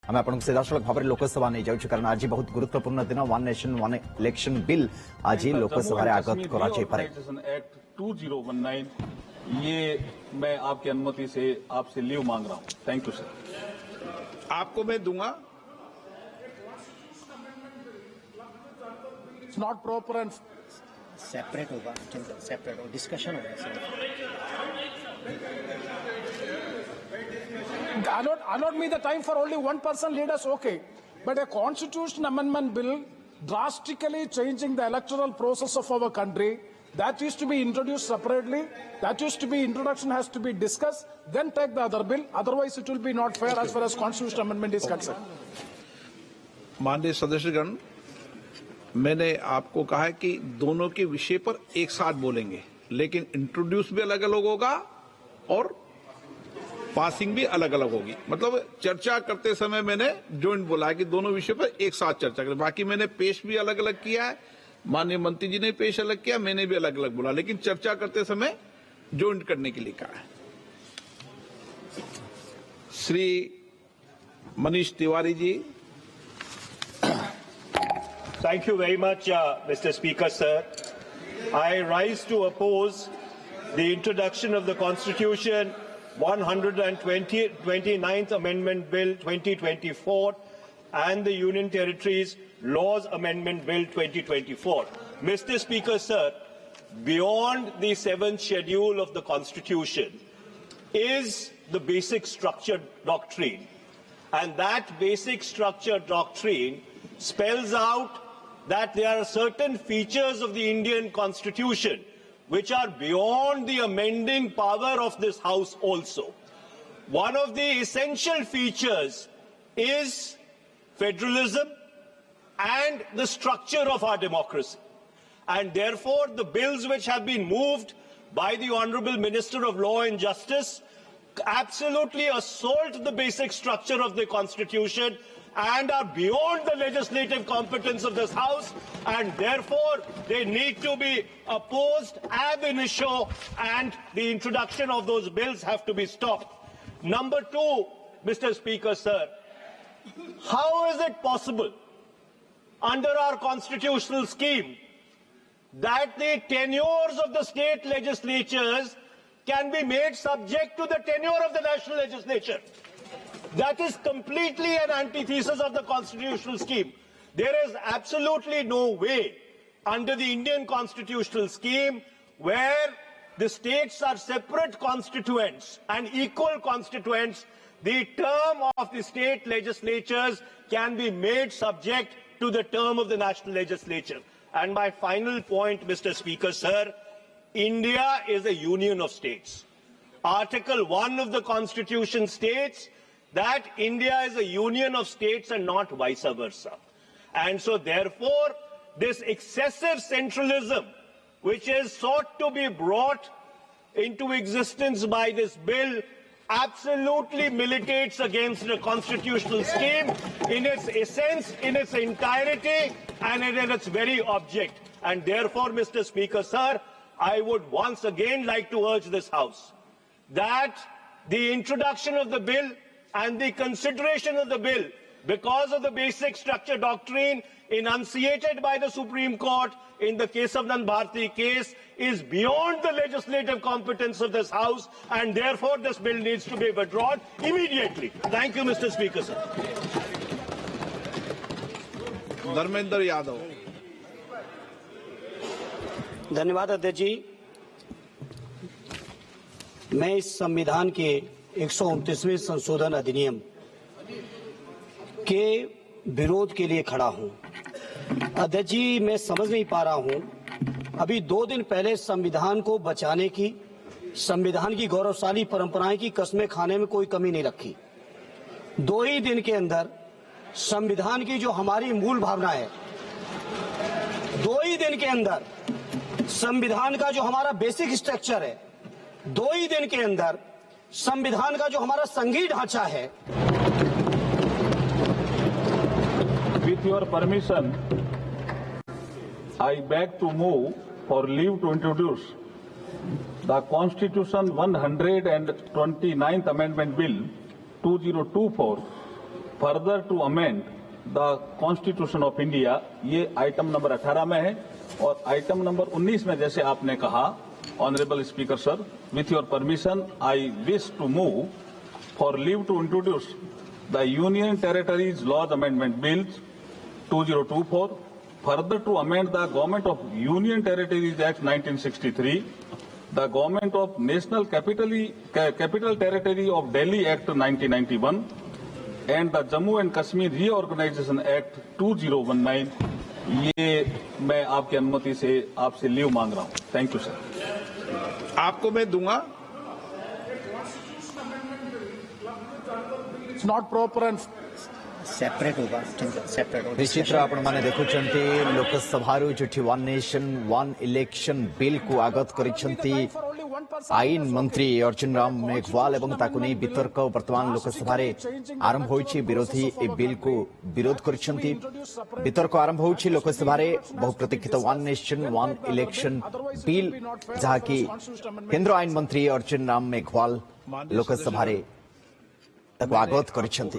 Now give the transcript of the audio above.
आम आपको सीधासल भाव में लोकसभा नहीं जाऊँ कारण आज बहुत गुरुत्वपूर्ण दिन one nation one election bill आज लोकसभा आगत कर 2019 ये मैं आपकी अनुमति से आपसे लीव मांग रहा हूं। Thank you sir. आपको मैं दूंगा। It's not proper and separate होगा, सेपरेट होगा, डिस्कशन होगा sir. allot me the time for only one person leaders, okay. But a constitution amendment bill drastically changing the electoral process of our country, that used to be introduced separately, that used to be introduction has to be discussed, then take the other bill, otherwise it will be not fair as far as constitutional amendment is concerned. माननीय सदस्यगण, मैंने आपको कहा है कि दोनों के विषय पर एक साथ बोलेंगे, लेकिन इंट्रोड्यूस भी अलग अलग होगा और पासिंग भी अलग अलग होगी। मतलब चर्चा करते समय मैंने जॉइंट बोला है कि दोनों विषय पर एक साथ चर्चा करें। बाकी मैंने पेश भी अलग अलग किया है, माननीय मंत्री जी ने पेश अलग किया, मैंने भी अलग अलग बोला, लेकिन चर्चा करते समय जॉइंट करने के लिए कहा है। Shri Manish Tiwari ji. Thank you very much, Mr. Speaker, sir. I rise to oppose the introduction of the Constitution 129th Amendment Bill 2024 and the Union Territories Laws Amendment Bill 2024. Mr. Speaker, sir, beyond the 7th schedule of the Constitution is the basic structure doctrine. And that basic structure doctrine spells out that there are certain features of the Indian Constitution which are beyond the amending power of this House also. One of the essential features is federalism and the structure of our democracy. And therefore, the bills which have been moved by the Honourable Minister of Law and Justice absolutely assault the basic structure of the Constitution and are beyond the legislative competence of this House, and therefore they need to be opposed ab initio, and the introduction of those bills have to be stopped. Number two, Mr. Speaker, sir, how is it possible under our constitutional scheme that the tenures of the state legislatures can be made subject to the tenure of the national legislature? That is completely an antithesis of the constitutional scheme. There is absolutely no way under the Indian constitutional scheme where the states are separate constituents and equal constituents, the term of the state legislatures can be made subject to the term of the national legislature. And my final point, Mr. Speaker, sir, India is a union of states. Article 1 of the Constitution states that India is a union of states and not vice versa. And so therefore, this excessive centralism, which is sought to be brought into existence by this bill, absolutely militates against the constitutional scheme in its essence, in its entirety, and in its very object. And therefore, Mr. Speaker, sir, I would once again like to urge this House that the introduction of the bill and the consideration of the bill, because of the basic structure doctrine enunciated by the Supreme Court in the case of Bharti case, is beyond the legislative competence of this House, and therefore this bill needs to be withdrawn immediately. Thank you, Mr. Speaker, sir. Dharmendra Yadav. धन्यवाद अध्यक्ष जी। मैं इस संविधान के 129वें संशोधन अधिनियम के विरोध के लिए खड़ा हूं। अध्यक्ष जी, मैं समझ नहीं पा रहा हूं, अभी 2 दिन पहले संविधान को बचाने की, संविधान की गौरवशाली परंपराएं की कस्में खाने में कोई कमी नहीं रखी। 2 ही दिन के अंदर संविधान की जो हमारी मूल भावना है, 2 ही दिन के अंदर संविधान का जो हमारा बेसिक स्ट्रक्चर है, 2 ही दिन के अंदर संविधान का जो हमारा संघीय ढांचा है। With your permission, I beg to move for leave to introduce the Constitution 129th Amendment Bill 2024 further to amend the constitution of India, ये आइटम नंबर 18 में है। और आइटम नंबर 19 में जैसे आपने कहा, honourable speaker sir, with your permission I wish to move for leave to introduce the union territories laws amendment bill 2024, further to amend the Government of Union Territories Act 1963, the Government of National Capital Territory of Delhi Act 1991, and the Jammu and Kashmir Reorganization Act 2019, ये मैं आपकी अनुमति से आपसे leave मांग रहा हूं। Thank you sir. आपको मैं दूंगा। It's not proper and separate होगा, सेपरेट होगा। निश्चित आपण माने देखुचंती लोकसभारू जोठी one nation one election bill को आगत करिसंती आईन मंत्री अर्जुन राम मेघवाल एवं ताकु नै वितर्क वर्तमान लोकसभा रे आरंभ होईछि। विरोधी ए बिल को विरोध करिसंती। वितर्क आरंभ होईछि लोकसभा रे बहु प्रतीक्षित one nation one election bill, जहाकी केंद्र आईन मंत्री अर्जुन राम मेघवाल लोकसभा रे ताकु आगत करिसंती।